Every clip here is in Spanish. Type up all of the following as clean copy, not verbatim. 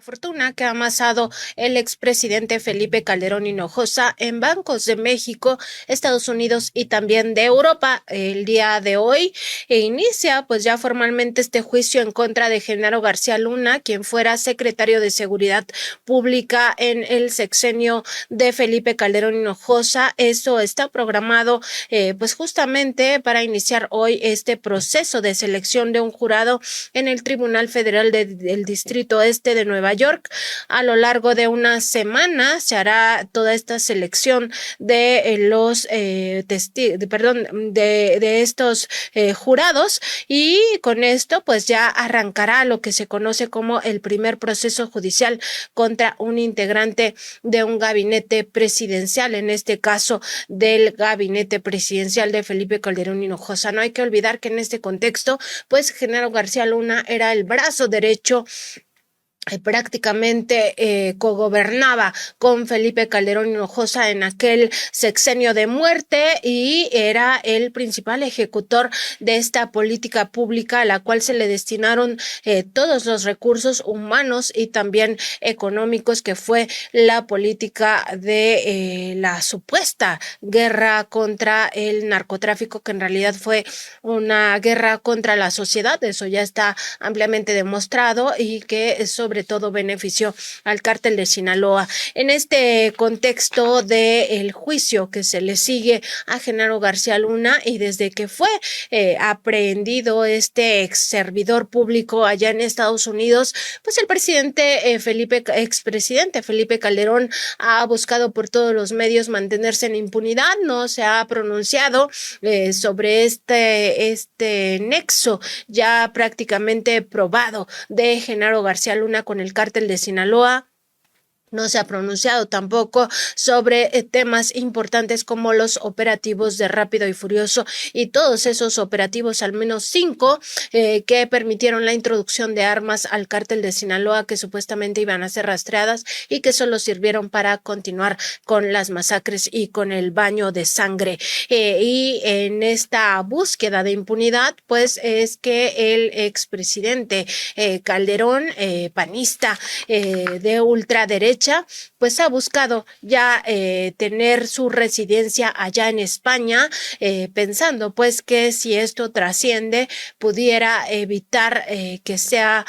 La fortuna que ha amasado el expresidente Felipe Calderón Hinojosa en bancos de México, Estados Unidos y también de Europa el día de hoy inicia pues ya formalmente este juicio en contra de Genaro García Luna, quien fuera secretario de Seguridad Pública en el sexenio de Felipe Calderón Hinojosa. Eso está programado pues justamente para iniciar hoy este proceso de selección de un jurado en el Tribunal Federal del Distrito Este de Nueva York. A lo largo de una semana se hará toda esta selección de los de estos jurados, y con esto pues ya arrancará lo que se conoce como el primer proceso judicial contra un integrante de un gabinete presidencial, en este caso del gabinete presidencial de Felipe Calderón Hinojosa. No hay que olvidar que en este contexto pues Genaro García Luna era el brazo derecho, prácticamente cogobernaba con Felipe Calderón Hinojosa en aquel sexenio de muerte, y era el principal ejecutor de esta política pública a la cual se le destinaron todos los recursos humanos y también económicos, que fue la política de la supuesta guerra contra el narcotráfico, que en realidad fue una guerra contra la sociedad. Eso ya está ampliamente demostrado, y que sobre todo benefició al cártel de Sinaloa. En este contexto del juicio que se le sigue a Genaro García Luna, y desde que fue aprehendido este ex servidor público allá en Estados Unidos, pues el expresidente Felipe Calderón ha buscado por todos los medios mantenerse en impunidad. No se ha pronunciado sobre este nexo ya prácticamente probado de Genaro García Luna con el cártel de Sinaloa. No se ha pronunciado tampoco sobre temas importantes como los operativos de Rápido y Furioso, y todos esos operativos, al menos 5, que permitieron la introducción de armas al cártel de Sinaloa, que supuestamente iban a ser rastreadas y que solo sirvieron para continuar con las masacres y con el baño de sangre. Y en esta búsqueda de impunidad, pues es que el expresidente Calderón, panista de ultraderecha, pues ha buscado ya tener su residencia allá en España, pensando pues que si esto trasciende pudiera evitar que sea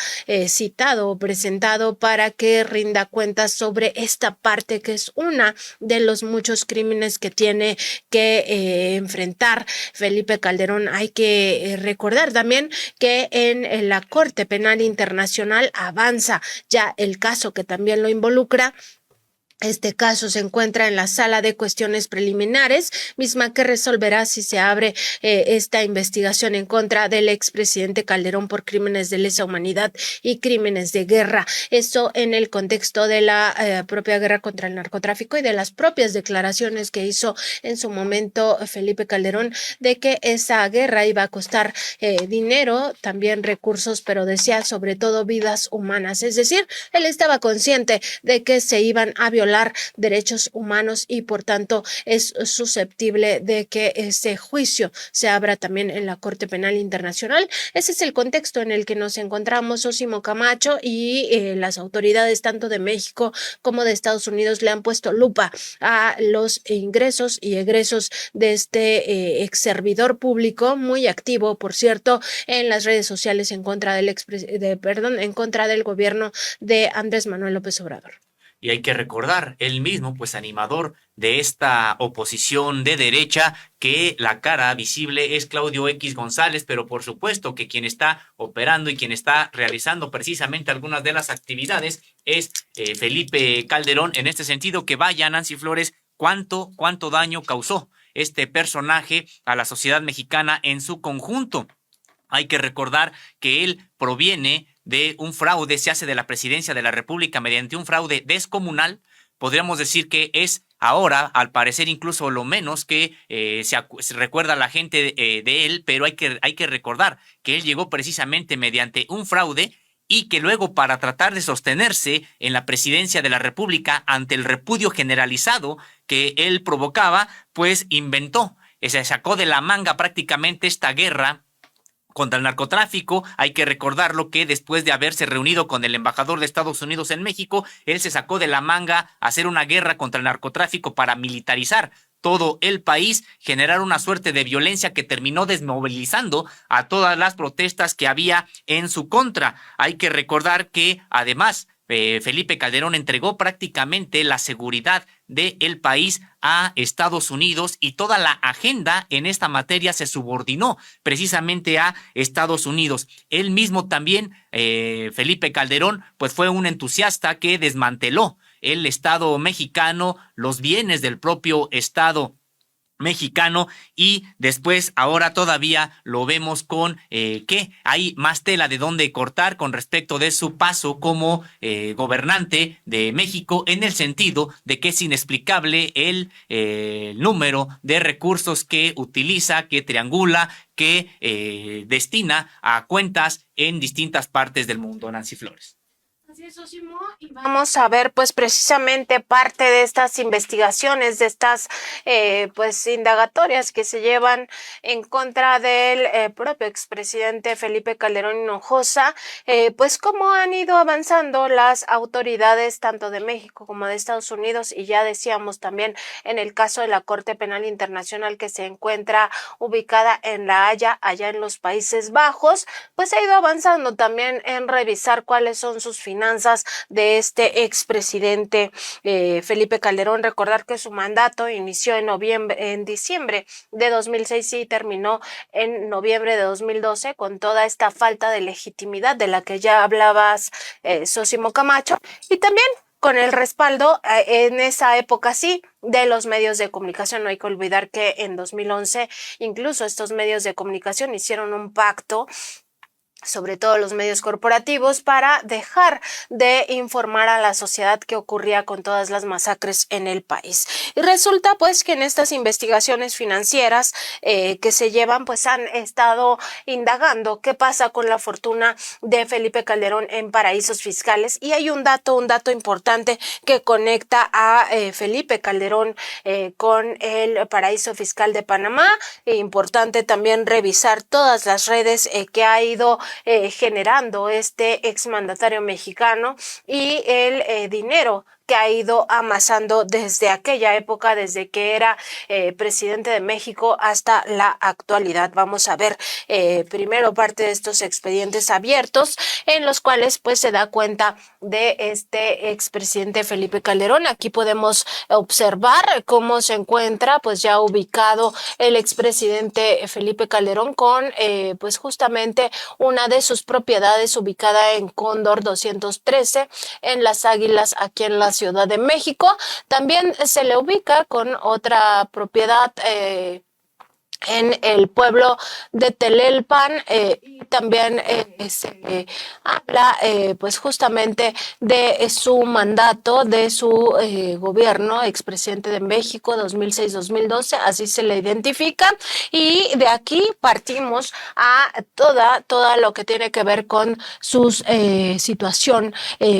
citado o presentado para que rinda cuentas sobre esta parte, que es una de los muchos crímenes que tiene que enfrentar Felipe Calderón. Hay que recordar también que en la Corte Penal Internacional avanza ya el caso que también lo involucra. Este caso se encuentra en la sala de cuestiones preliminares, misma que resolverá si se abre esta investigación en contra del expresidente Calderón por crímenes de lesa humanidad y crímenes de guerra. Eso en el contexto de la propia guerra contra el narcotráfico y de las propias declaraciones que hizo en su momento Felipe Calderón de que esa guerra iba a costar dinero, también recursos, pero decía sobre todo vidas humanas. Es decir, él estaba consciente de que se iban a violar derechos humanos, y por tanto es susceptible de que ese juicio se abra también en la Corte Penal Internacional. Ese es el contexto en el que nos encontramos, Sosimo Camacho, y las autoridades tanto de México como de Estados Unidos le han puesto lupa a los ingresos y egresos de este ex servidor público, muy activo, por cierto, en las redes sociales en contra en contra del gobierno de Andrés Manuel López Obrador. Y hay que recordar, él mismo, pues animador de esta oposición de derecha, que la cara visible es Claudio X González, pero por supuesto que quien está operando y quien está realizando precisamente algunas de las actividades es Felipe Calderón. En este sentido, que vaya Nancy Flores, cuánto daño causó este personaje a la sociedad mexicana en su conjunto. Hay que recordar que él proviene de un fraude, se hace de la presidencia de la República mediante un fraude descomunal. Podríamos decir que es ahora, al parecer, incluso lo menos que se recuerda a la gente de él, pero hay que recordar que él llegó precisamente mediante un fraude, y que luego, para tratar de sostenerse en la presidencia de la República ante el repudio generalizado que él provocaba, pues inventó, se sacó de la manga prácticamente esta guerra contra el narcotráfico. Hay que recordarlo que después de haberse reunido con el embajador de Estados Unidos en México, él se sacó de la manga hacer una guerra contra el narcotráfico para militarizar todo el país, generar una suerte de violencia que terminó desmovilizando a todas las protestas que había en su contra. Hay que recordar que además Felipe Calderón entregó prácticamente la seguridad del país a Estados Unidos y toda la agenda en esta materia se subordinó precisamente a Estados Unidos. Él mismo también, Felipe Calderón, pues fue un entusiasta que desmanteló el Estado mexicano, los bienes del propio Estado mexicano, y después ahora todavía lo vemos con que hay más tela de donde cortar con respecto de su paso como gobernante de México, en el sentido de que es inexplicable el número de recursos que utiliza, que triangula, que destina a cuentas en distintas partes del mundo. Nancy Flores. Así es, Osimo, y vamos a ver pues precisamente parte de estas investigaciones, de estas pues indagatorias que se llevan en contra del propio expresidente Felipe Calderón Hinojosa, pues cómo han ido avanzando las autoridades tanto de México como de Estados Unidos, y ya decíamos también en el caso de la Corte Penal Internacional que se encuentra ubicada en La Haya, allá en los Países Bajos, pues ha ido avanzando también en revisar cuáles son sus finanzas de este expresidente Felipe Calderón. Recordar que su mandato inició en diciembre de 2006 y terminó en noviembre de 2012 con toda esta falta de legitimidad de la que ya hablabas, Sosimo Camacho, y también con el respaldo en esa época sí de los medios de comunicación. No hay que olvidar que en 2011 incluso estos medios de comunicación hicieron un pacto, sobre todo los medios corporativos, para dejar de informar a la sociedad qué ocurría con todas las masacres en el país. Y resulta pues que en estas investigaciones financieras que se llevan, pues han estado indagando qué pasa con la fortuna de Felipe Calderón en paraísos fiscales, y hay un dato importante que conecta a Felipe Calderón con el paraíso fiscal de Panamá. Importante también revisar todas las redes que ha ido generando este exmandatario mexicano y el dinero que ha ido amasando desde aquella época, desde que era presidente de México hasta la actualidad. Vamos a ver primero parte de estos expedientes abiertos en los cuales pues se da cuenta de este expresidente Felipe Calderón. Aquí podemos observar cómo se encuentra pues ya ubicado el expresidente Felipe Calderón con pues justamente una de sus propiedades ubicada en Cóndor 213 en Las Águilas, aquí en la Ciudad de México. También se le ubica con otra propiedad en el pueblo de Telelpan, y también se habla pues justamente de su mandato, de su gobierno, expresidente de México 2006-2012, así se le identifica, y de aquí partimos a toda lo que tiene que ver con su situación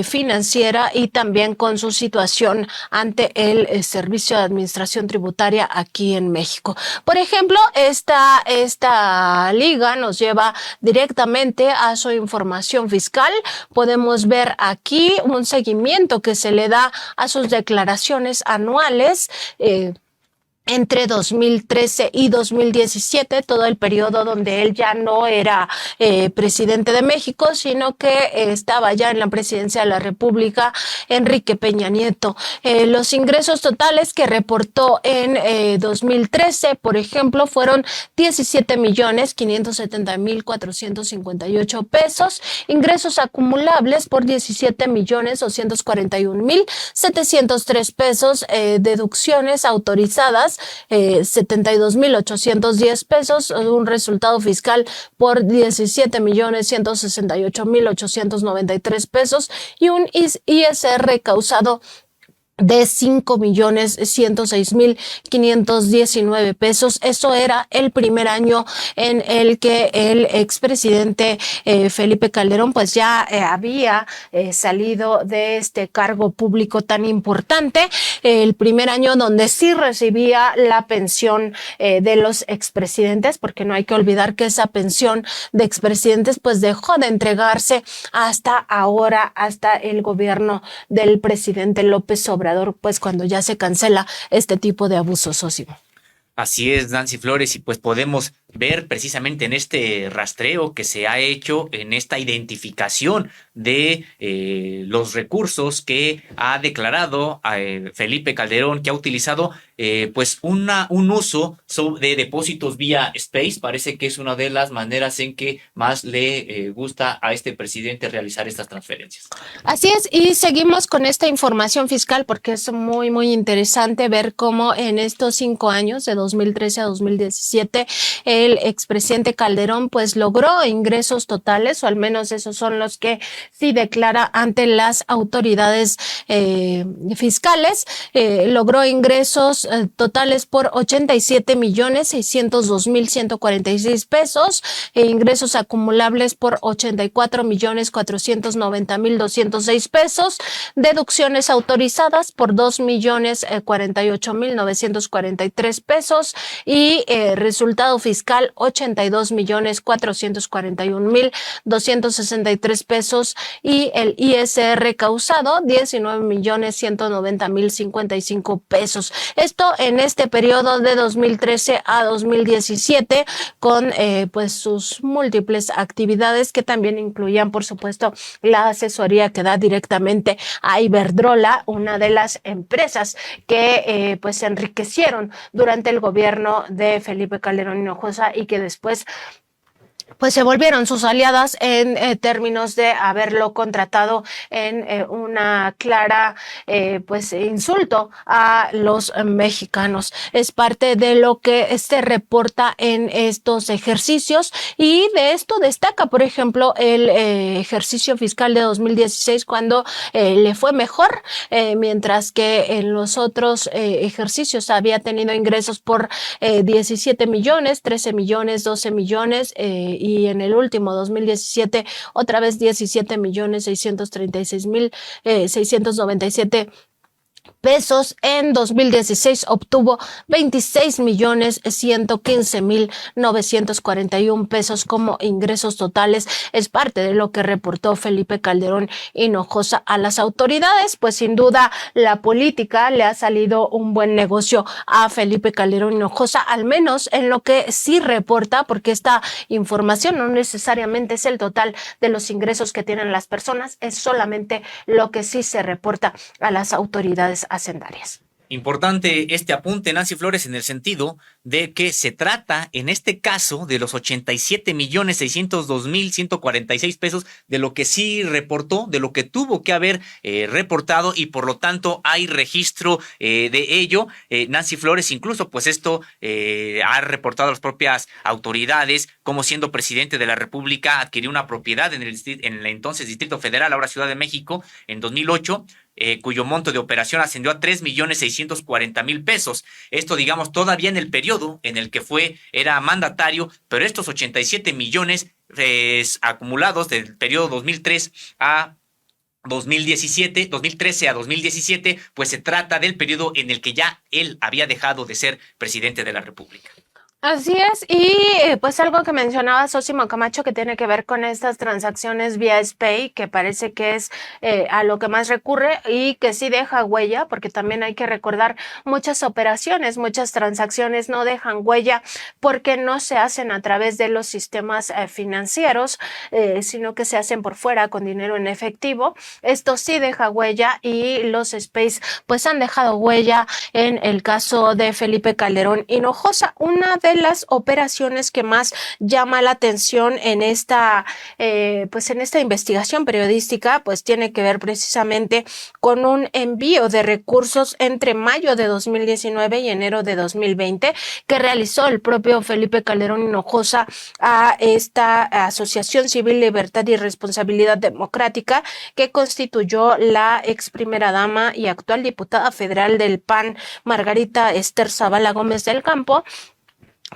financiera y también con su situación ante el Servicio de Administración Tributaria aquí en México. Por ejemplo, esta liga nos lleva directamente a su información fiscal. Podemos ver aquí un seguimiento que se le da a sus declaraciones anuales entre 2013 y 2017, todo el periodo donde él ya no era presidente de México, sino que estaba ya en la presidencia de la República Enrique Peña Nieto. Los ingresos totales que reportó en 2013, por ejemplo, fueron 17,570,458 pesos, ingresos acumulables por 17,241,703 pesos, deducciones autorizadas 72,810 pesos, un resultado fiscal por 17,168,893 pesos y un ISR causado de 5.106.519 pesos. Eso era el primer año en el que el expresidente Felipe Calderón pues ya había salido de este cargo público tan importante, el primer año donde sí recibía la pensión de los expresidentes, porque no hay que olvidar que esa pensión de expresidentes pues dejó de entregarse hasta ahora, hasta el gobierno del presidente López Obrador, pues cuando ya se cancela este tipo de abusos, Osimo. Así es, Nancy Flores, y pues podemos ver precisamente en este rastreo que se ha hecho, en esta identificación de los recursos que ha declarado Felipe Calderón, que ha utilizado pues un uso de depósitos vía Space. Parece que es una de las maneras en que más le gusta a este presidente realizar estas transferencias. Así es, y seguimos con esta información fiscal porque es muy, muy interesante ver cómo en estos 5 años, de 2013 a 2017, el expresidente Calderón pues logró ingresos totales, o al menos esos son los que sí declara ante las autoridades fiscales. Logró ingresos totales por 87.602.146 pesos, ingresos acumulables por 84.490.206 pesos, deducciones autorizadas por 2.048.943 pesos y resultado fiscal 82.441.263 pesos, y el ISR causado 19.190.055 pesos. Esto en este periodo de 2013 a 2017, con pues sus múltiples actividades que también incluían, por supuesto, la asesoría que da directamente a Iberdrola, una de las empresas que pues se enriquecieron durante el gobierno de Felipe Calderón Hinojosa y que después pues se volvieron sus aliadas en términos de haberlo contratado en una clara pues insulto a los mexicanos. Es parte de lo que se reporta en estos ejercicios, y de esto destaca, por ejemplo, el ejercicio fiscal de 2016, cuando le fue mejor, mientras que en los otros ejercicios había tenido ingresos por 17 millones, 13 millones, 12 millones, y en el último 2017 otra vez 17.636.697 pesos. En 2016 obtuvo 26.115.941 pesos como ingresos totales. Es parte de lo que reportó Felipe Calderón Hinojosa a las autoridades. Pues sin duda la política le ha salido un buen negocio a Felipe Calderón Hinojosa, al menos en lo que sí reporta, porque esta información no necesariamente es el total de los ingresos que tienen las personas, es solamente lo que sí se reporta a las autoridades hacendarias. Importante este apunte, Nancy Flores, en el sentido de que se trata, en este caso, de los 87.602.146 pesos, de lo que sí reportó, de lo que tuvo que haber reportado, y por lo tanto hay registro de ello. Nancy Flores, incluso, pues esto ha reportado a las propias autoridades, como siendo presidente de la República, adquirió una propiedad en el entonces Distrito Federal, ahora Ciudad de México, en 2008, cuyo monto de operación ascendió a 3.640.000 pesos. Esto, digamos, todavía en el periodo en el que era mandatario, pero estos 87 millones acumulados del periodo 2003 a 2013 a 2017, pues se trata del periodo en el que ya él había dejado de ser presidente de la República. Así es, y pues algo que mencionaba Sosimo Camacho, que tiene que ver con estas transacciones vía SPAY, que parece que es a lo que más recurre y que sí deja huella, porque también hay que recordar muchas operaciones, muchas transacciones no dejan huella porque no se hacen a través de los sistemas financieros, sino que se hacen por fuera con dinero en efectivo. Esto sí deja huella, y los SPAYs pues han dejado huella en el caso de Felipe Calderón Hinojosa. Una de de las operaciones que más llama la atención en esta investigación periodística, pues tiene que ver precisamente con un envío de recursos entre mayo de 2019 y enero de 2020 que realizó el propio Felipe Calderón Hinojosa a esta Asociación Civil Libertad y Responsabilidad Democrática, que constituyó la ex primera dama y actual diputada federal del PAN, Margarita Esther Zavala Gómez del Campo,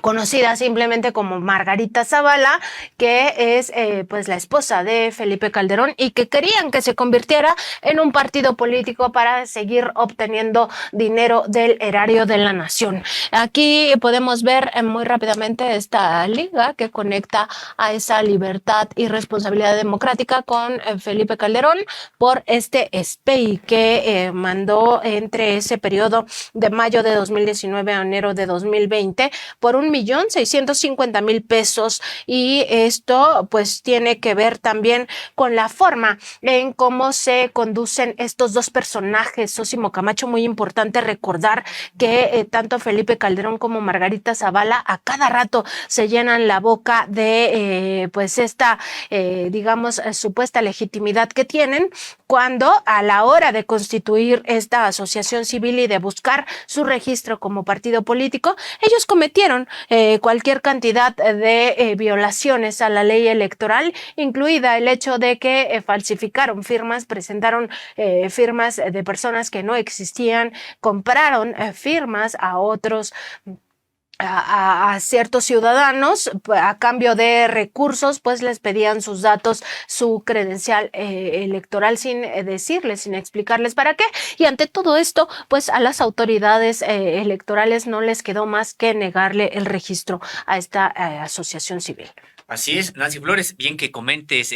conocida simplemente como Margarita Zavala, que es pues la esposa de Felipe Calderón y que querían que se convirtiera en un partido político para seguir obteniendo dinero del erario de la nación. Aquí podemos ver muy rápidamente esta liga que conecta a esa libertad y responsabilidad democrática con Felipe Calderón por este SPEI que mandó entre ese periodo de mayo de 2019 a enero de 2020 por 1.650.000 pesos, y esto pues tiene que ver también con la forma en cómo se conducen estos dos personajes. Sósimo Camacho, muy importante recordar que tanto Felipe Calderón como Margarita Zavala a cada rato se llenan la boca de pues esta supuesta legitimidad que tienen, cuando a la hora de constituir esta asociación civil y de buscar su registro como partido político, ellos cometieron cualquier cantidad de violaciones a la ley electoral, incluida el hecho de que falsificaron firmas, presentaron firmas de personas que no existían, compraron firmas a otros a ciertos ciudadanos a cambio de recursos, pues les pedían sus datos, su credencial electoral sin decirles, sin explicarles para qué. Y ante todo esto, pues a las autoridades electorales no les quedó más que negarle el registro a esta asociación civil. Así es, Nancy Flores, bien que comentes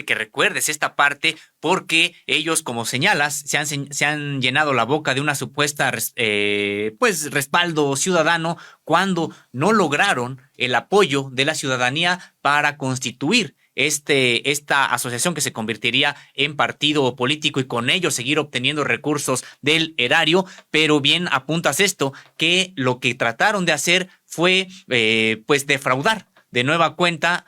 que recuerdes esta parte, porque ellos, como señalas, se han llenado la boca de una supuesta respaldo ciudadano cuando no lograron el apoyo de la ciudadanía para constituir esta asociación que se convertiría en partido político y con ello seguir obteniendo recursos del erario. Pero bien apuntas esto, que lo que trataron de hacer fue defraudar de nueva cuenta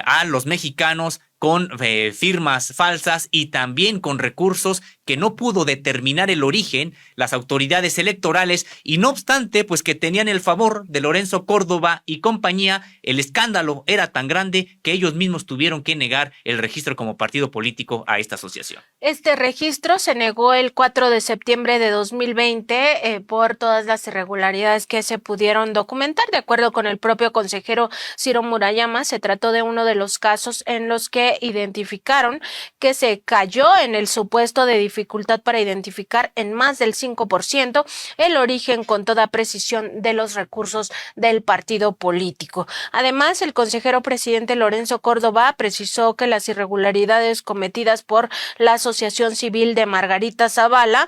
a los mexicanos con firmas falsas y también con recursos que no pudo determinar el origen las autoridades electorales, y no obstante, pues que tenían el favor de Lorenzo Córdoba y compañía, el escándalo era tan grande que ellos mismos tuvieron que negar el registro como partido político a esta asociación. Este registro se negó el 4 de septiembre de 2020 por todas las irregularidades que se pudieron documentar. De acuerdo con el propio consejero Ciro Murayama, se trató de uno de los casos en los que identificaron que se cayó en el supuesto de dificultad para identificar en más del 5% el origen con toda precisión de los recursos del partido político. Además, el consejero presidente Lorenzo Córdoba precisó que las irregularidades cometidas por la Asociación Civil de Margarita Zavala,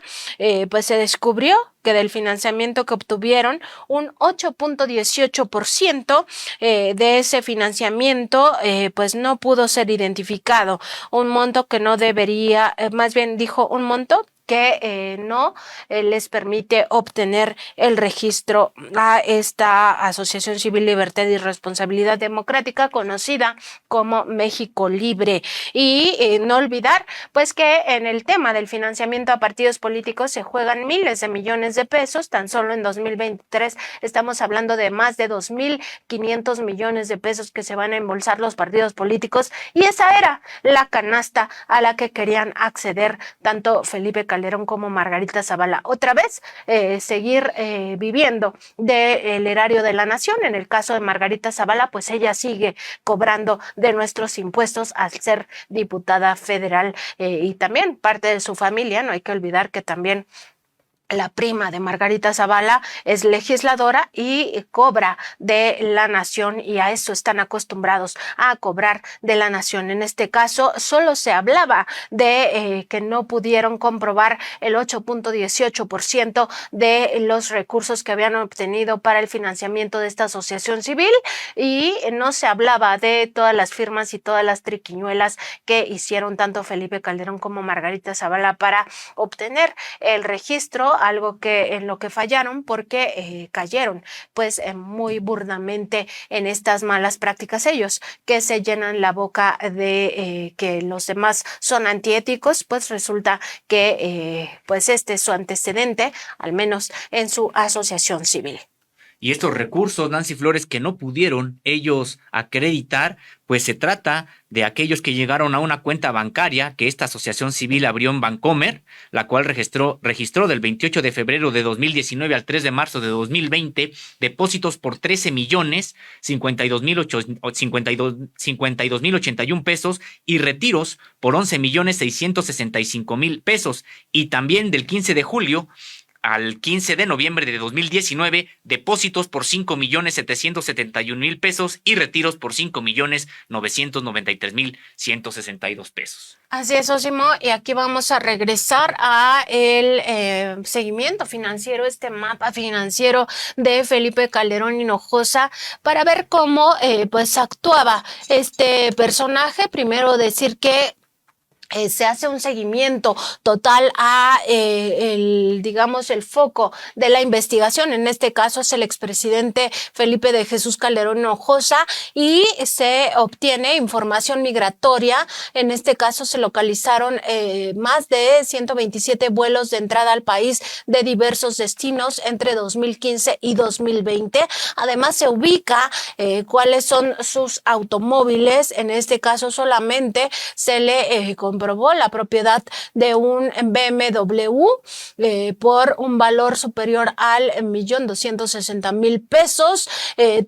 pues se descubrió que del financiamiento que obtuvieron, un 8.18% de ese financiamiento pues no pudo ser identificado, un monto que no debería, más bien dijo un monto que no les permite obtener el registro a esta Asociación Civil Libertad y Responsabilidad Democrática, conocida como México Libre. Y no olvidar pues que en el tema del financiamiento a partidos políticos se juegan miles de millones de pesos. Tan solo en 2023 estamos hablando de más de 2.500 millones de pesos que se van a embolsar los partidos políticos, y esa era la canasta a la que querían acceder tanto Felipe Calderón como Margarita Zavala. Otra vez, seguir viviendo del erario de la nación. En el caso de Margarita Zavala, pues ella sigue cobrando de nuestros impuestos al ser diputada federal, y también parte de su familia. No hay que olvidar que también la prima de Margarita Zavala es legisladora y cobra de la nación, y a eso están acostumbrados, a cobrar de la nación. En este caso solo se hablaba de que no pudieron comprobar el 8.18% de los recursos que habían obtenido para el financiamiento de esta asociación civil, y no se hablaba de todas las firmas y todas las triquiñuelas que hicieron tanto Felipe Calderón como Margarita Zavala para obtener el registro algo que en lo que fallaron porque cayeron pues muy burdamente en estas malas prácticas ellos, que se llenan la boca de que los demás son antiéticos, pues resulta que pues este es su antecedente, al menos en su asociación civil. Y estos recursos, Nancy Flores, que no pudieron ellos acreditar, pues se trata de aquellos que llegaron a una cuenta bancaria que esta asociación civil abrió en Bancomer, la cual registró del 28 de febrero de 2019 al 3 de marzo de 2020 depósitos por 13 millones 52 mil 81 pesos y retiros por 11 millones 665 mil pesos. Y también del 15 de julio al 15 de noviembre de 2019, depósitos por 5,771,000 pesos y retiros por 5,993,162 pesos. Así es, Osimo, y aquí vamos a regresar a el seguimiento financiero, este mapa financiero de Felipe Calderón Hinojosa, para ver cómo pues actuaba este personaje. Primero decir que se hace un seguimiento total a digamos, el foco de la investigación. En este caso es el expresidente Felipe de Jesús Calderón Hinojosa y se obtiene información migratoria. En este caso se localizaron más de 127 vuelos de entrada al país de diversos destinos entre 2015 y 2020. Además se ubica cuáles son sus automóviles. En este caso solamente se le comprobó la propiedad de un BMW por un valor superior al 1,260,000 pesos.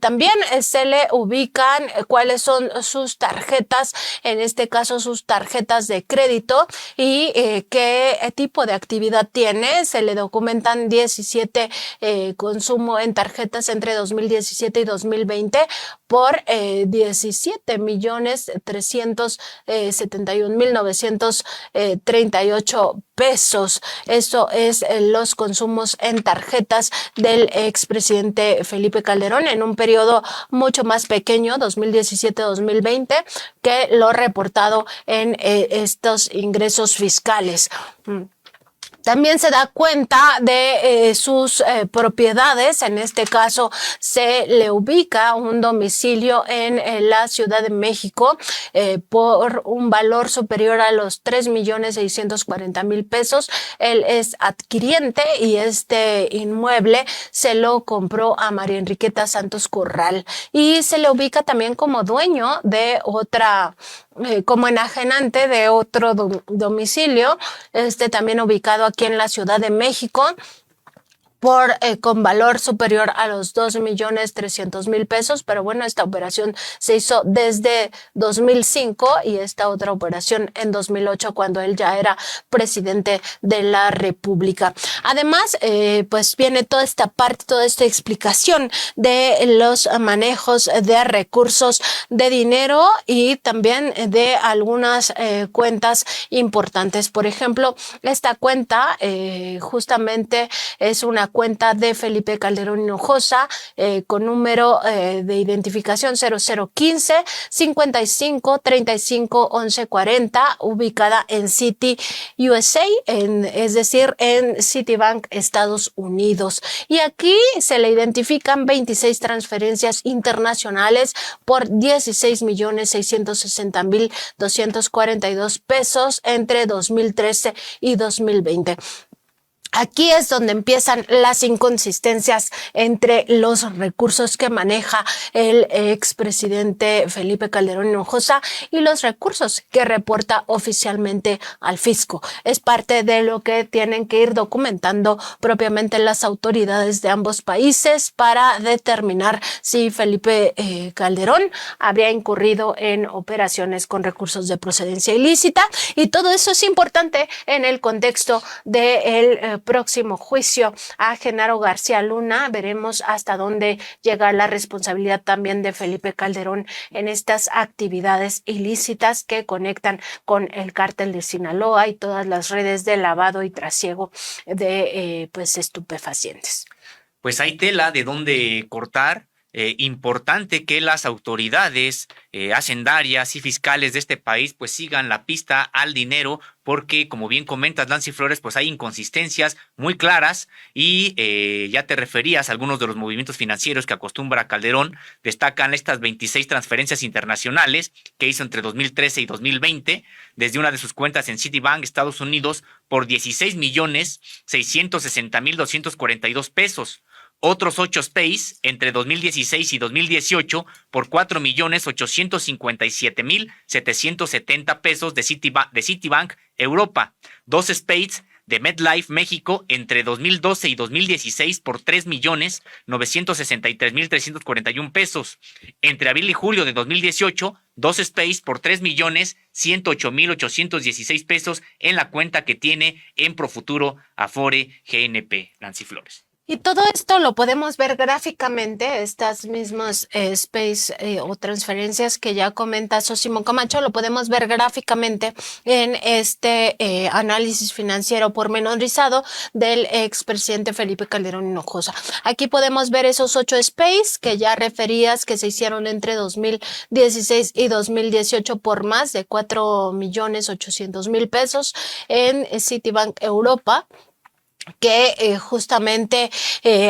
También se le ubican cuáles son sus tarjetas, en este caso sus tarjetas de crédito y qué tipo de actividad tiene. Se le documentan 17 consumo en tarjetas entre 2017 y 2020 por 17,371,938 pesos. Eso es los consumos en tarjetas del expresidente Felipe Calderón en un periodo mucho más pequeño, 2017-2020, que lo reportado en estos ingresos fiscales. También se da cuenta de sus propiedades. En este caso se le ubica un domicilio en la Ciudad de México por un valor superior a los 3,640,000 pesos. Él es adquiriente y este inmueble se lo compró a María Enriqueta Santos Corral y se le ubica también como dueño de otra como enajenante de otro domicilio, también ubicado aquí en la Ciudad de México, con valor superior a los 2,300,000 pesos, pero bueno, esta operación se hizo desde 2005 y esta otra operación en 2008 cuando él ya era presidente de la República. Además, pues viene toda esta parte, toda esta explicación de los manejos de recursos de dinero y también de algunas cuentas importantes. Por ejemplo, esta cuenta justamente es una cuenta de Felipe Calderón Hinojosa con número de identificación 0015 55 35 11 40, ubicada en Citi, USA, es decir, en Citibank, Estados Unidos. Y aquí se le identifican 26 transferencias internacionales por 16,660,242 pesos entre 2013 y 2020. Aquí es donde empiezan las inconsistencias entre los recursos que maneja el expresidente Felipe Calderón Hinojosa y los recursos que reporta oficialmente al fisco. Es parte de lo que tienen que ir documentando propiamente las autoridades de ambos países para determinar si Felipe Calderón habría incurrido en operaciones con recursos de procedencia ilícita, y todo eso es importante en el contexto del próximo juicio a Genaro García Luna. Veremos hasta dónde llega la responsabilidad también de Felipe Calderón en estas actividades ilícitas que conectan con el cártel de Sinaloa y todas las redes de lavado y trasiego de pues estupefacientes. Pues hay tela de dónde cortar. importante que las autoridades hacendarias y fiscales de este país pues sigan la pista al dinero, porque como bien comentas, Nancy Flores, pues hay inconsistencias muy claras y ya te referías a algunos de los movimientos financieros que acostumbra Calderón. Destacan estas 26 transferencias internacionales que hizo entre 2013 y 2020 desde una de sus cuentas en Citibank, Estados Unidos, por 16,660,242 pesos. Otros 8 SPACs entre 2016 y 2018 por 4,857,770 pesos de Citibank Europa. 2 SPACs de MetLife México entre 2012 y 2016 por 3,963,341 pesos. Entre abril y julio de 2018, 2 SPACs por 3,108,816 pesos en la cuenta que tiene en Profuturo Afore GNP. Nancy Flores. Y todo esto lo podemos ver gráficamente, estas mismas space o transferencias que ya comenta Sosimo Camacho, lo podemos ver gráficamente en este análisis financiero pormenorizado del expresidente Felipe Calderón Hinojosa. Aquí podemos ver esos 8 space que ya referías que se hicieron entre 2016 y 2018 por más de 4,800,000 pesos en Citibank Europa, que justamente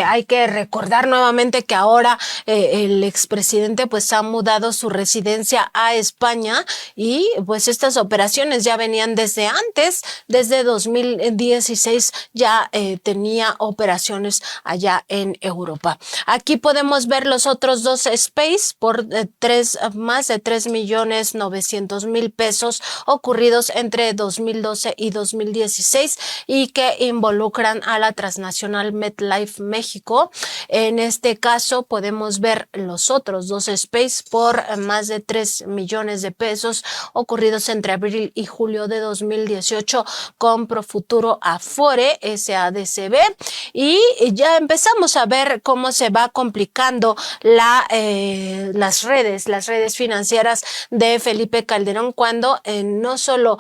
hay que recordar nuevamente que ahora el expresidente pues ha mudado su residencia a España y pues estas operaciones ya venían desde antes, desde 2016 ya tenía operaciones allá en Europa. Aquí podemos ver los otros 2 space por más de 3,900,000 pesos ocurridos entre 2012 y 2016 y que involucran a la transnacional MetLife México. En este caso podemos ver los otros 2 space por más de 3 millones de pesos ocurridos entre abril y julio de 2018 con Profuturo Afore SADCB, y ya empezamos a ver cómo se va complicando las redes financieras de Felipe Calderón cuando no solo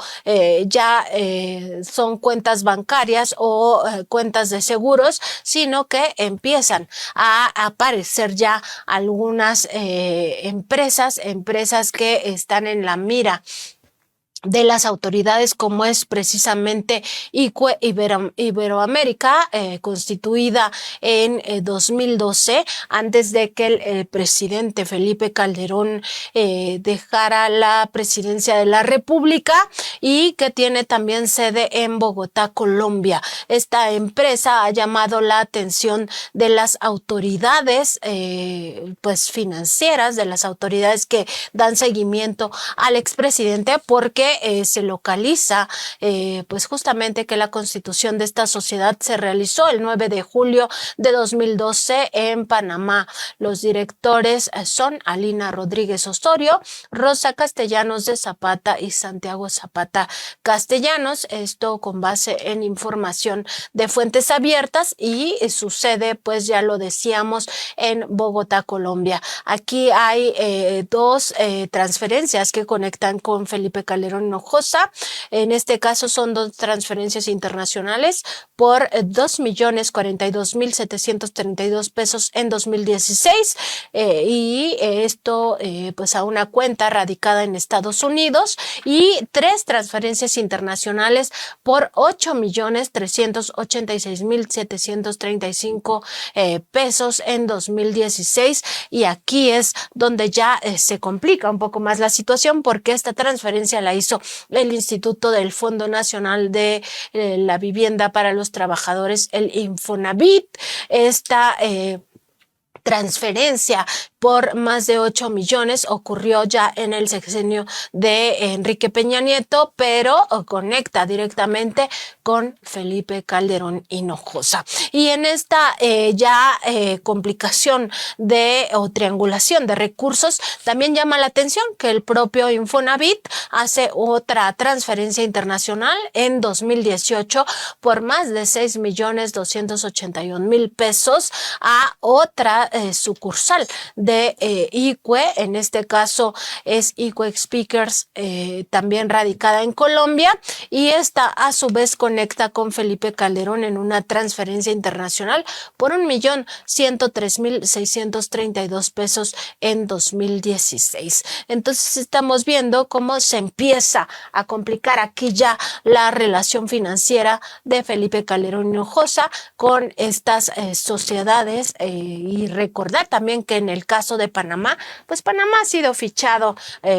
son cuentas bancarias o cuentas de seguros, sino que empiezan a aparecer ya algunas empresas que están en la mira de las autoridades, como es precisamente Iberoamérica, constituida en 2012, antes de que el presidente Felipe Calderón dejara la presidencia de la República, y que tiene también sede en Bogotá, Colombia. Esta empresa ha llamado la atención de las autoridades pues financieras, de las autoridades que dan seguimiento al expresidente, porque se localiza pues justamente que la constitución de esta sociedad se realizó el 9 de julio de 2012 en Panamá. Los directores son Alina Rodríguez Osorio, Rosa Castellanos de Zapata y Santiago Zapata Castellanos, esto con base en información de fuentes abiertas, y su sede, pues ya lo decíamos, en Bogotá, Colombia. Aquí hay 2 transferencias que conectan con Felipe Calderón Hinojosa. En este caso son 2 transferencias internacionales por 2,042,732 pesos en 2016 y esto pues a una cuenta radicada en Estados Unidos, y 3 transferencias internacionales por 8,386,735 pesos en 2016, y aquí es donde ya se complica un poco más la situación, porque esta transferencia la hizo el Instituto del Fondo Nacional de la Vivienda para los Trabajadores, el Infonavit. Esta transferencia por más de 8 millones ocurrió ya en el sexenio de Enrique Peña Nieto, pero conecta directamente con Felipe Calderón Hinojosa. Y en esta complicación o triangulación de recursos, también llama la atención que el propio Infonavit hace otra transferencia internacional en 2018 por más de 6,281,000 pesos a otra sucursal de de ICUE, en este caso es ICUE Speakers, también radicada en Colombia, y esta a su vez conecta con Felipe Calderón en una transferencia internacional por 1,103,632 pesos en 2016. Entonces estamos viendo cómo se empieza a complicar aquí ya la relación financiera de Felipe Calderón Hinojosa con estas sociedades, y recordar también que en el caso de Panamá, pues Panamá ha sido fichado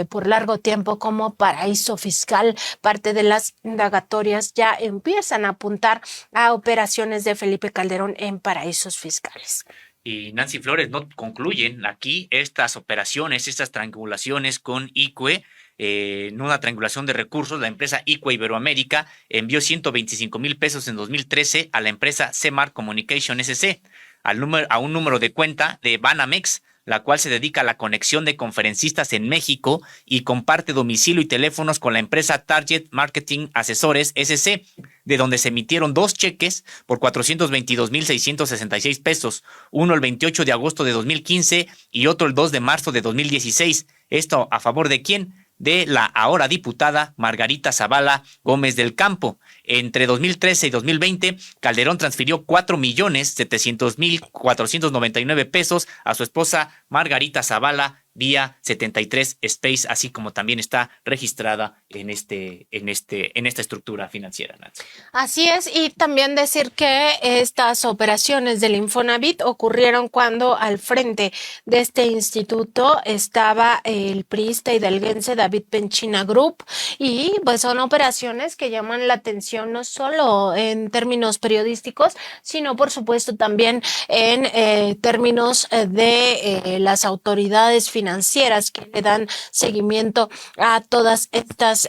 por largo tiempo como paraíso fiscal. Parte de las indagatorias ya empiezan a apuntar a operaciones de Felipe Calderón en paraísos fiscales. Y Nancy Flores, no concluyen aquí estas operaciones, estas triangulaciones con ICUE. En una triangulación de recursos, la empresa ICUE Iberoamérica envió 125,000 pesos en 2013 a la empresa CEMAR Communication SC, a un número de cuenta de Banamex, la cual se dedica a la conexión de conferencistas en México y comparte domicilio y teléfonos con la empresa Target Marketing Asesores SC, de donde se emitieron 2 cheques por 422,666 pesos, uno el 28 de agosto de 2015 y otro el 2 de marzo de 2016. ¿Esto a favor de quién? De la ahora diputada Margarita Zavala Gómez del Campo. Entre 2013 y 2020, Calderón transfirió 4,700,499 pesos a su esposa Margarita Zavala vía 73 Space, así como también está registrada en esta estructura financiera, Nancy. Así es, y también decir que estas operaciones del Infonavit ocurrieron cuando al frente de este instituto estaba el priista hidalguense David Penchina Group, y pues son operaciones que llaman la atención no solo en términos periodísticos, sino por supuesto también en términos de las autoridades financieras que le dan seguimiento a todas estas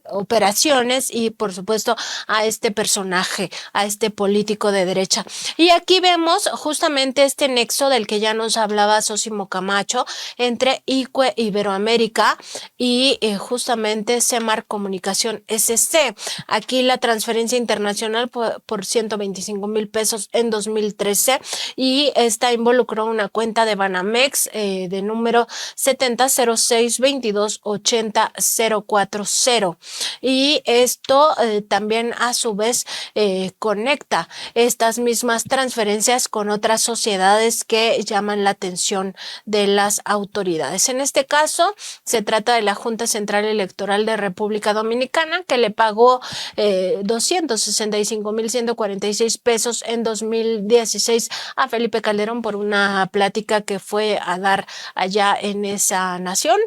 operaciones, y por supuesto a este personaje, a este político de derecha. Y aquí vemos justamente este nexo del que ya nos hablaba Sósimo Camacho entre ICUE Iberoamérica y justamente CEMAR Comunicación SC. Aquí la transferencia internacional por 125,000 pesos en 2013, y esta involucró una cuenta de Banamex de número 7006228040. Y esto también a su vez conecta estas mismas transferencias con otras sociedades que llaman la atención de las autoridades. En este caso se trata de la Junta Central Electoral de República Dominicana, que le pagó 265,146 pesos en 2016 a Felipe Calderón por una plática que fue a dar allá en esa nación.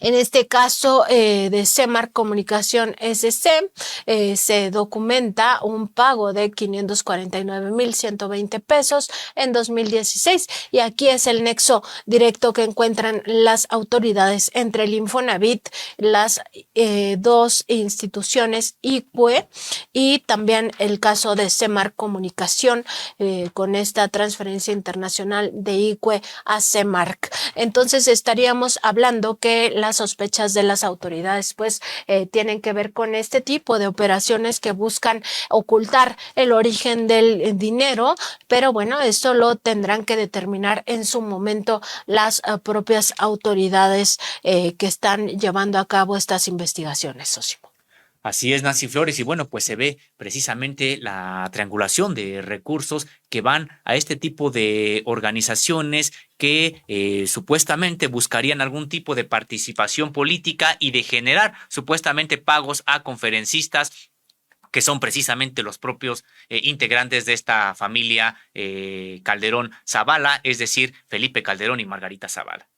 En este caso de CEMAR Comunicación SC, se documenta un pago de 549,120 pesos en 2016, y aquí es el nexo directo que encuentran las autoridades entre el Infonavit, las dos instituciones ICUE, y también el caso de CEMAR Comunicación con esta transferencia internacional de ICUE a CEMARC. Entonces estaríamos hablando que las sospechas de las autoridades pues tienen que ver con este tipo de operaciones que buscan ocultar el origen del dinero, pero bueno, eso lo tendrán que determinar en su momento las propias autoridades que están llevando a cabo estas investigaciones, Sósimo. Así es, Nancy Flores, y bueno, pues se ve precisamente la triangulación de recursos que van a este tipo de organizaciones que supuestamente buscarían algún tipo de participación política y de generar supuestamente pagos a conferencistas que son precisamente los propios integrantes de esta familia Calderón Zavala, es decir, Felipe Calderón y Margarita Zavala.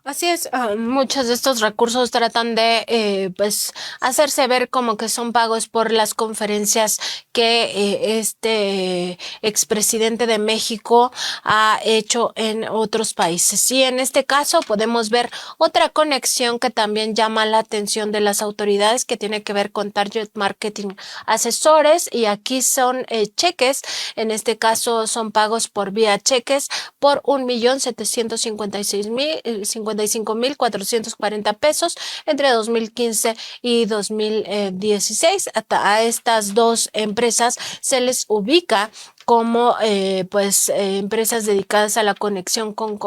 Así es, muchos de estos recursos tratan de pues hacerse ver como que son pagos por las conferencias que este expresidente de México ha hecho en otros países. Y en este caso podemos ver otra conexión que también llama la atención de las autoridades, que tiene que ver con Target Marketing Asesores, y aquí son cheques, en este caso son pagos por vía cheques por 1,756,440 pesos entre 2015 y 2016. A estas dos empresas se les ubica como empresas dedicadas a la conexión con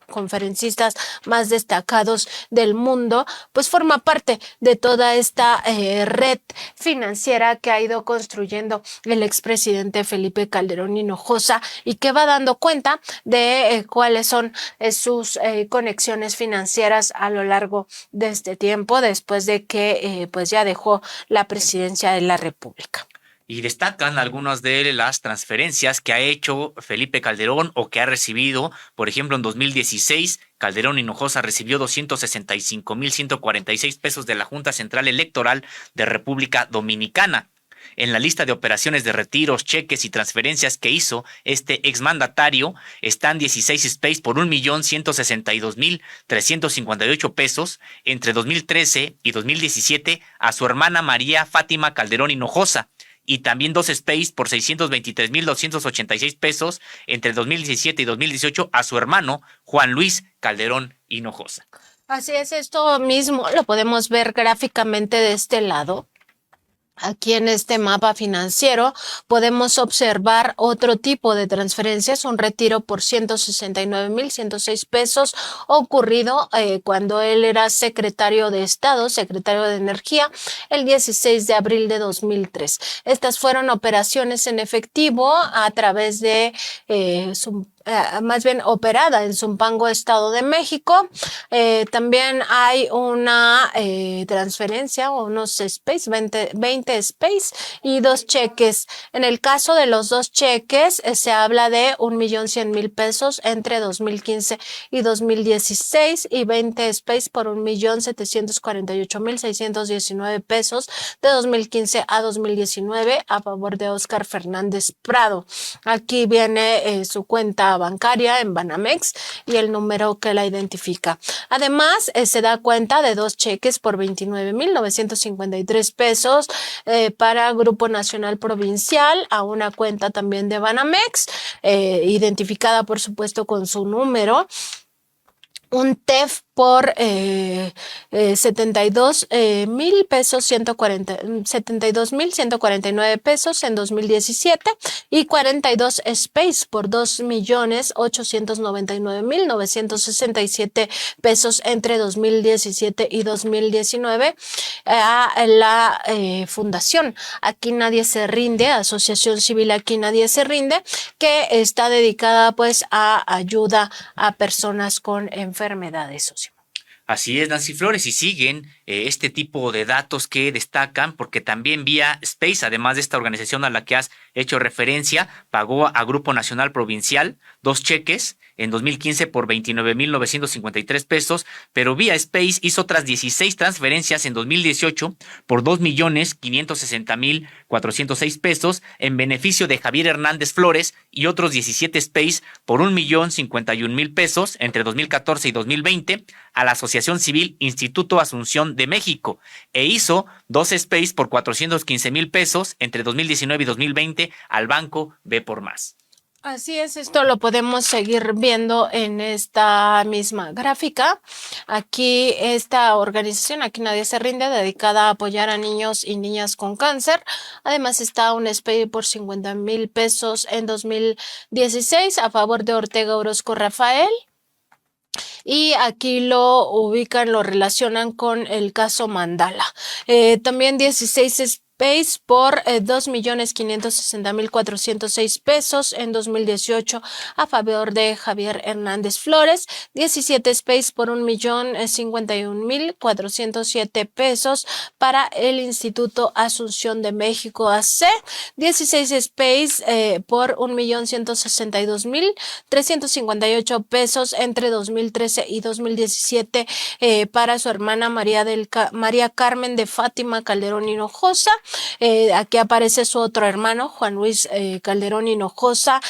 conferencistas más destacados del mundo, pues forma parte de toda esta red financiera que ha ido construyendo el expresidente Felipe Calderón Hinojosa y que va dando cuenta de cuáles son sus conexiones financieras a lo largo de este tiempo, después de que pues ya dejó la presidencia de la República. Y destacan algunas de las transferencias que ha hecho Felipe Calderón o que ha recibido. Por ejemplo, en 2016, Calderón Hinojosa recibió 265,146 pesos de la Junta Central Electoral de República Dominicana. En la lista de operaciones de retiros, cheques y transferencias que hizo este exmandatario están 16 space por 1,162,358 pesos entre 2013 y 2017 a su hermana María Fátima Calderón Hinojosa, y también 2 space por 623,286 pesos entre 2017 y 2018 a su hermano Juan Luis Calderón Hinojosa. Así es, esto mismo lo podemos ver gráficamente de este lado. Aquí en este mapa financiero podemos observar otro tipo de transferencias, un retiro por 169,106 pesos ocurrido cuando él era secretario de Estado, secretario de Energía, el 16 de abril de 2003. Estas fueron operaciones en efectivo a través de más bien operada en Zumpango, Estado de México. También hay una transferencia o unos space, 20 space y 2 cheques. En el caso de los 2 cheques se habla de 1,100,000 pesos entre 2015 y 2016 y 20 space por 1,748,619 pesos de 2015 a 2019 a favor de Óscar Fernández Prado. Aquí viene su cuenta bancaria en Banamex y el número que la identifica. Además, se da cuenta de 2 cheques por 29,953 pesos para Grupo Nacional Provincial a una cuenta también de Banamex, identificada por supuesto con su número. Un TEF por 72,000 pesos, 72,149 pesos en 2017 y 42 space por 2,899,967 pesos entre 2017 y 2019 a la Fundación Aquí Nadie Se Rinde, Asociación Civil Aquí Nadie Se Rinde, que está dedicada pues a ayuda a personas con enfermedades sociales. Así es, Nancy Flores, y siguen este tipo de datos que destacan, porque también vía Space, además de esta organización a la que has hecho referencia, pagó a Grupo Nacional Provincial 2 cheques en 2015 por 29,953 pesos, pero vía Space hizo otras 16 transferencias en 2018 por 2,560,406 pesos en beneficio de Javier Hernández Flores y otros 17 Space por 1,051,000 pesos entre 2014 y 2020 a la Asociación Civil Instituto Asunción de México, e hizo 2 space por 415,000 pesos entre 2019 y 2020 al Banco B por Más. Así es, esto lo podemos seguir viendo en esta misma gráfica. Aquí esta organización, Aquí Nadie Se Rinde, dedicada a apoyar a niños y niñas con cáncer. Además está un SPEI por 50,000 pesos en 2016 a favor de Ortega Orozco Rafael. Y aquí lo ubican, lo relacionan con el caso Mandala. También 16 por 2,560,406 pesos en 2018 a favor de Javier Hernández Flores, 17 space por 1,051,407 pesos para el Instituto Asunción de México AC, 16 space por 1,162,358 pesos entre 2013 y 2017 para su hermana María Carmen de Fátima Calderón Hinojosa. Aquí aparece su otro hermano, Juan Luis Calderón Hinojosa,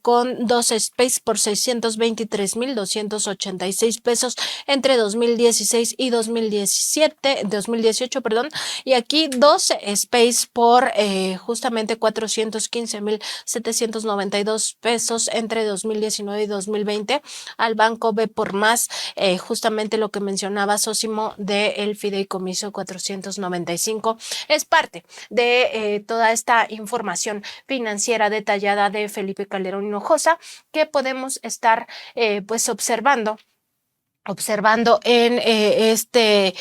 con 2 space por 623,286 pesos entre 2016 y 2018, y aquí 12 space por justamente 415,792 pesos entre 2019 y 2020 al Banco B por Más, justamente lo que mencionaba Sósimo del Fideicomiso 495. Es parte parte de toda esta información financiera detallada de Felipe Calderón Hinojosa que podemos estar pues observando en este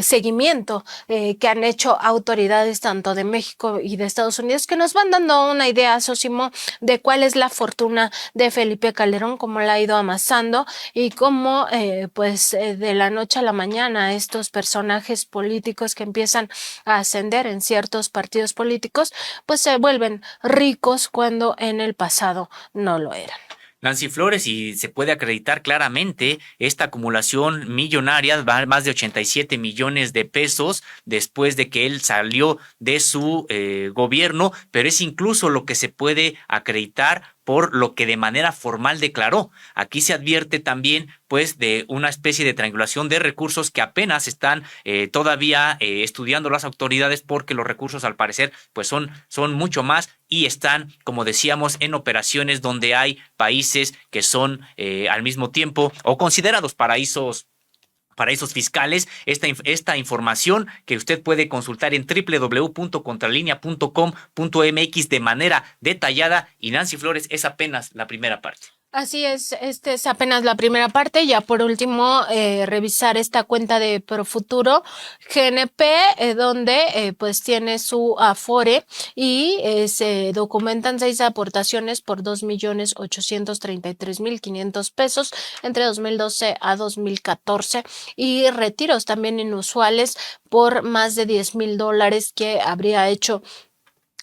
seguimiento que han hecho autoridades tanto de México y de Estados Unidos, que nos van dando una idea, Sosimo, de cuál es la fortuna de Felipe Calderón, cómo la ha ido amasando y cómo de la noche a la mañana estos personajes políticos que empiezan a ascender en ciertos partidos políticos, pues se vuelven ricos cuando en el pasado no lo eran. Nancy Flores, y se puede acreditar claramente esta acumulación millonaria, más de 87 millones de pesos después de que él salió de su gobierno, pero es incluso lo que se puede acreditar por lo que de manera formal declaró. Aquí se advierte también, pues, de una especie de triangulación de recursos que apenas están todavía estudiando las autoridades, porque los recursos, al parecer, pues son mucho más y están, como decíamos, en operaciones donde hay países que son al mismo tiempo o considerados paraísos fiscales. Esta información que usted puede consultar en www.contralinea.com.mx de manera detallada, y Nancy Flores, es apenas la primera parte. Así es, este es apenas la primera parte. Ya por último, revisar esta cuenta de Profuturo GNP, donde pues tiene su Afore y se documentan 6 aportaciones por 2.833.500 pesos entre 2012 a 2014 y retiros también inusuales por más de $10,000 que habría hecho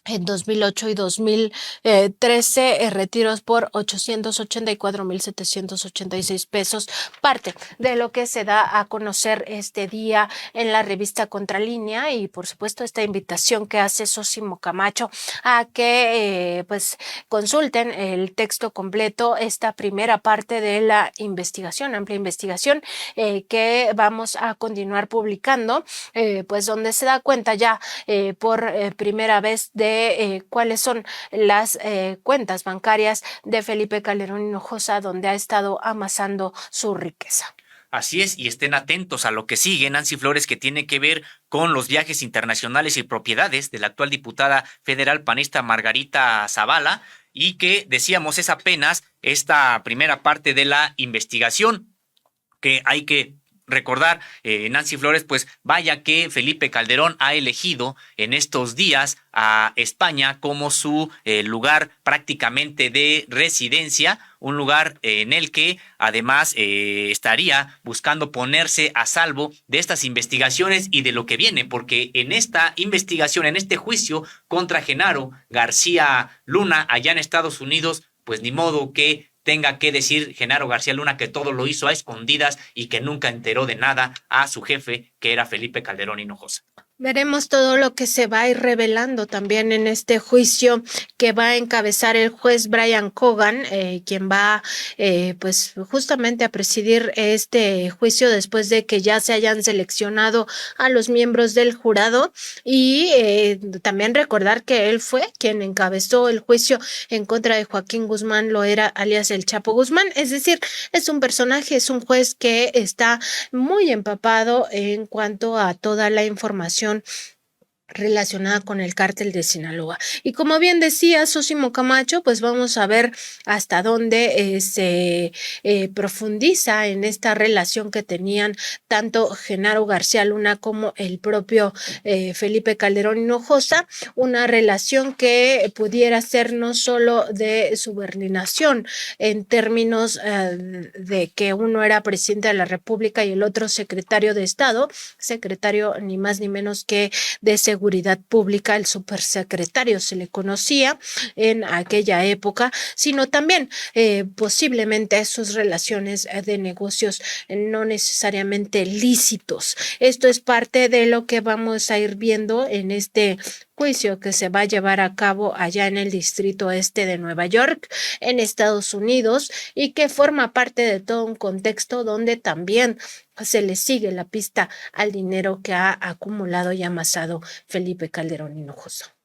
en 2008 y 2013, retiros por 884,786 pesos, parte de lo que se da a conocer este día en la revista Contralínea, y por supuesto esta invitación que hace Sosimo Camacho a que pues consulten el texto completo, esta primera parte de la investigación, amplia investigación que vamos a continuar publicando, pues donde se da cuenta ya por primera vez de cuáles son las cuentas bancarias de Felipe Calderón Hinojosa, donde ha estado amasando su riqueza. Así es, y estén atentos a lo que sigue, Nancy Flores, que tiene que ver con los viajes internacionales y propiedades de la actual diputada federal panista Margarita Zavala, y que, decíamos, es apenas esta primera parte de la investigación que hay que recordar. Nancy Flores, pues vaya que Felipe Calderón ha elegido en estos días a España como su lugar prácticamente de residencia, un lugar en el que además estaría buscando ponerse a salvo de estas investigaciones y de lo que viene, porque en esta investigación, en este juicio contra Genaro García Luna allá en Estados Unidos, pues ni modo que tenga que decir Genaro García Luna que todo lo hizo a escondidas y que nunca enteró de nada a su jefe, que era Felipe Calderón Hinojosa. Veremos todo lo que se va a ir revelando también en este juicio que va a encabezar el juez Brian Cogan, quien va pues justamente a presidir este juicio después de que ya se hayan seleccionado a los miembros del jurado, y también recordar que él fue quien encabezó el juicio en contra de Joaquín Guzmán Loera, alias el Chapo Guzmán. Es decir, es un personaje, es un juez que está muy empapado en cuanto a toda la información relacionada con el cártel de Sinaloa. Y como bien decía Sosimo Camacho, pues vamos a ver hasta dónde se profundiza en esta relación que tenían tanto Genaro García Luna como el propio Felipe Calderón Hinojosa, una relación que pudiera ser no solo de subordinación en términos de que uno era presidente de la República y el otro secretario de Estado, secretario ni más ni menos que de Seguridad Pública, el supersecretario se le conocía en aquella época, sino también posiblemente sus relaciones de negocios no necesariamente lícitos. Esto es parte de lo que vamos a ir viendo en este juicio que se va a llevar a cabo allá en el Distrito Este de Nueva York, en Estados Unidos, y que forma parte de todo un contexto donde también se le sigue la pista al dinero que ha acumulado y amasado Felipe Calderón Hinojosa.